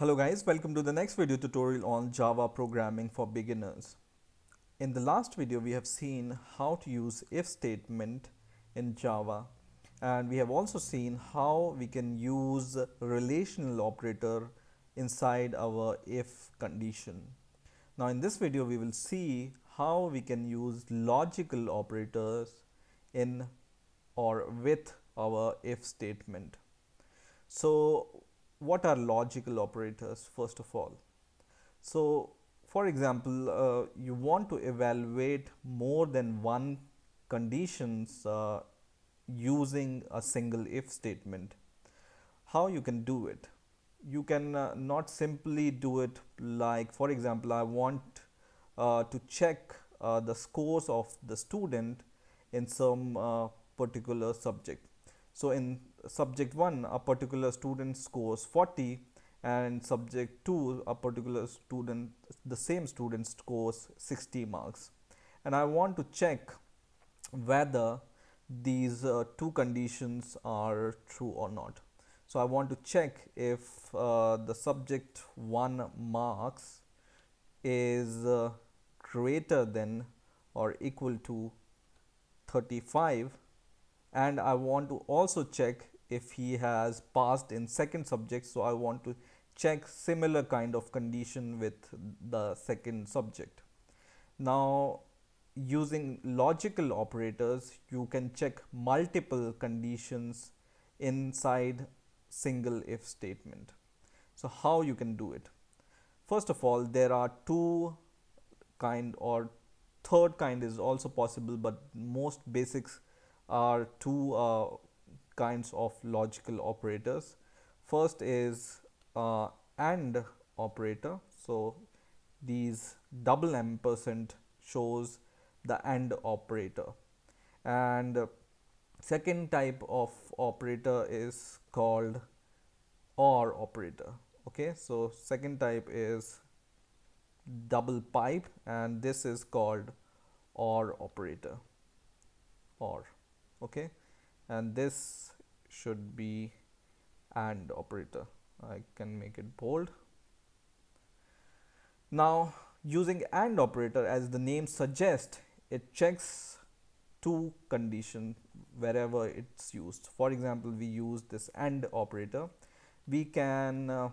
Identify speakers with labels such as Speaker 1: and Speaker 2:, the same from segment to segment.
Speaker 1: Hello guys, welcome to the next video tutorial on Java programming for beginners. In the last video we have seen how to use if statement in Java, and we have also seen how we can use relational operator inside our if condition. Now in this video we will see how we can use logical operators in or with our if statement. So what are logical operators first of all? So for example, you want to evaluate more than one conditions using a single if statement. How you can do it? You can not simply do it like, for example, I want to check the scores of the student in some particular subject. So in subject 1 a particular student scores 40, and subject 2 a particular student, the same student scores 60 marks, and I want to check whether these two conditions are true or not. So I want to check if the subject 1 marks is greater than or equal to 35, and I want to also check if he has passed in second subject. So I want to check similar kind of condition with the second subject. Now using logical operators you can check multiple conditions inside single if statement. So how you can do it? First of all, there are two kind, or third kind is also possible, but most basics are two kinds of logical operators. First is AND operator. So these double ampersand shows the AND operator, and second type of operator is called OR operator. Okay, so second type is double pipe, and this is called OR operator. OR. Okay, and this should be AND operator. I can make it bold. Now using AND operator, as the name suggests, it checks two conditions wherever it's used. For example, we use this AND operator, we can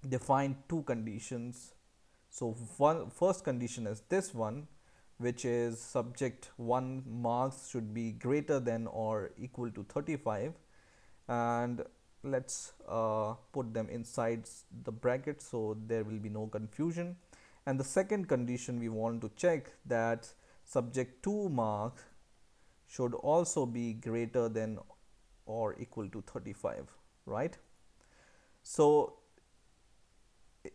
Speaker 1: define two conditions. So first condition is this one, which is subject 1 marks should be greater than or equal to 35, and let's put them inside the bracket so there will be no confusion. And the second condition we want to check that subject 2 marks should also be greater than or equal to 35, right? So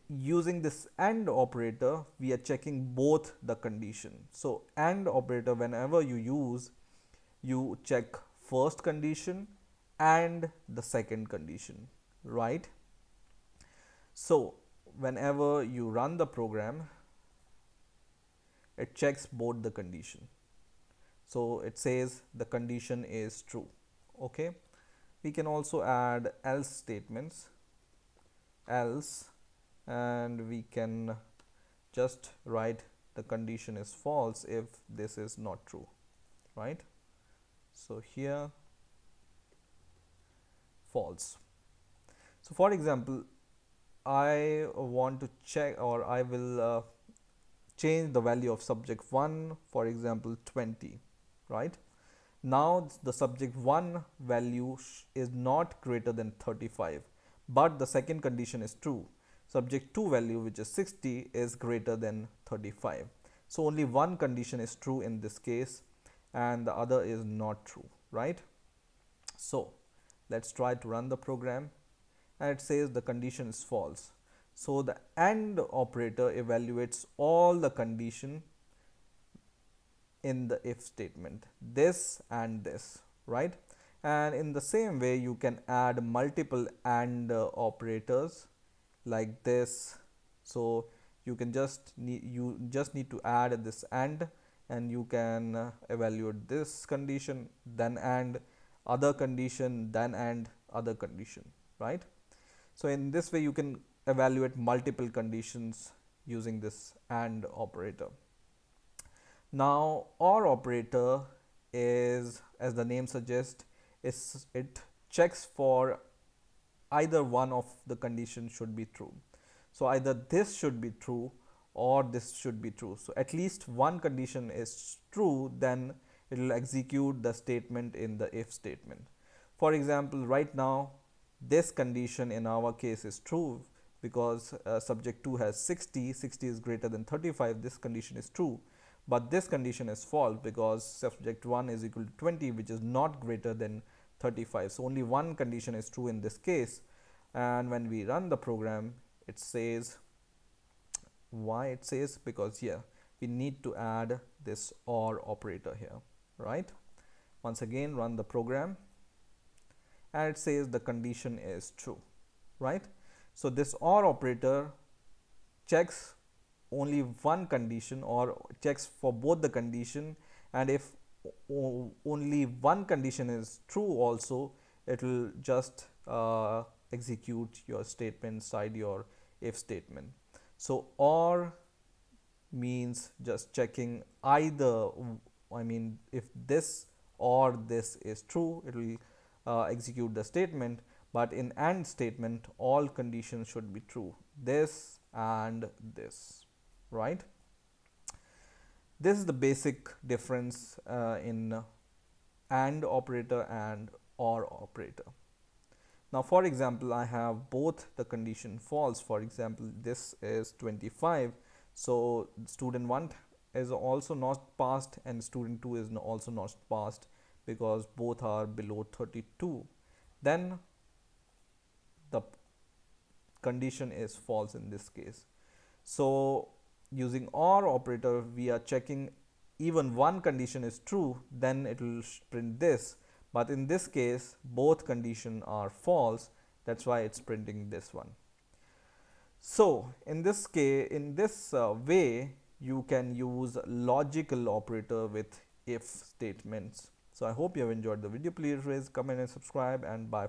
Speaker 1: using this AND operator we are checking both the condition. So AND operator, whenever you use, you check first condition and the second condition, right? So whenever you run the program, it checks both the condition. So it says the condition is true. Okay, we can also add else statements, else, and we can just write the condition is false if this is not true, right? So here false. So for example, I want to check, or I will change the value of subject 1, for example 20, right? Now the subject 1 value is not greater than 35, but the second condition is true. Subject 2 value, which is 60, is greater than 35. So only one condition is true in this case and the other is not true, right? So let's try to run the program, and it says the condition is false. So the AND operator evaluates all the condition in the if statement, this and this, right? And in the same way you can add multiple AND operators like this. So you just need to add this and you can evaluate this condition, then AND other condition, then AND other condition, right? So in this way you can evaluate multiple conditions using this AND operator. Now, OR operator is, as the name suggests, it checks for either one of the conditions should be true. So either this should be true or this should be true. So at least one condition is true, then it will execute the statement in the if statement. For example, right now this condition in our case is true because subject 2 has 60, 60 is greater than 35, this condition is true. But this condition is false because subject 1 is equal to 20, which is not greater than 35. So only one condition is true in this case. And when we run the program, it says, why it says, because yeah, we need to add this OR operator here, right? Once again, run the program and it says the condition is true, right? So this OR operator checks only one condition or checks for both the condition, and if only one condition is true also, it will just execute your statement inside your if statement. So OR means just checking either, I mean if this or this is true, it will execute the statement. But in AND statement, all conditions should be true, this and this, right? This is the basic difference in AND operator and OR operator. Now for example, I have both the condition false. For example, this is 25, so student 1 is also not passed and student 2 is also not passed because both are below 32. Then the condition is false in this case. So using OR operator, we are checking even one condition is true, then it will print this. But in this case, both conditions are false. That's why it's printing this one. So in this case, in this way, you can use logical operator with if statements. So I hope you have enjoyed the video. Please comment and subscribe, and bye.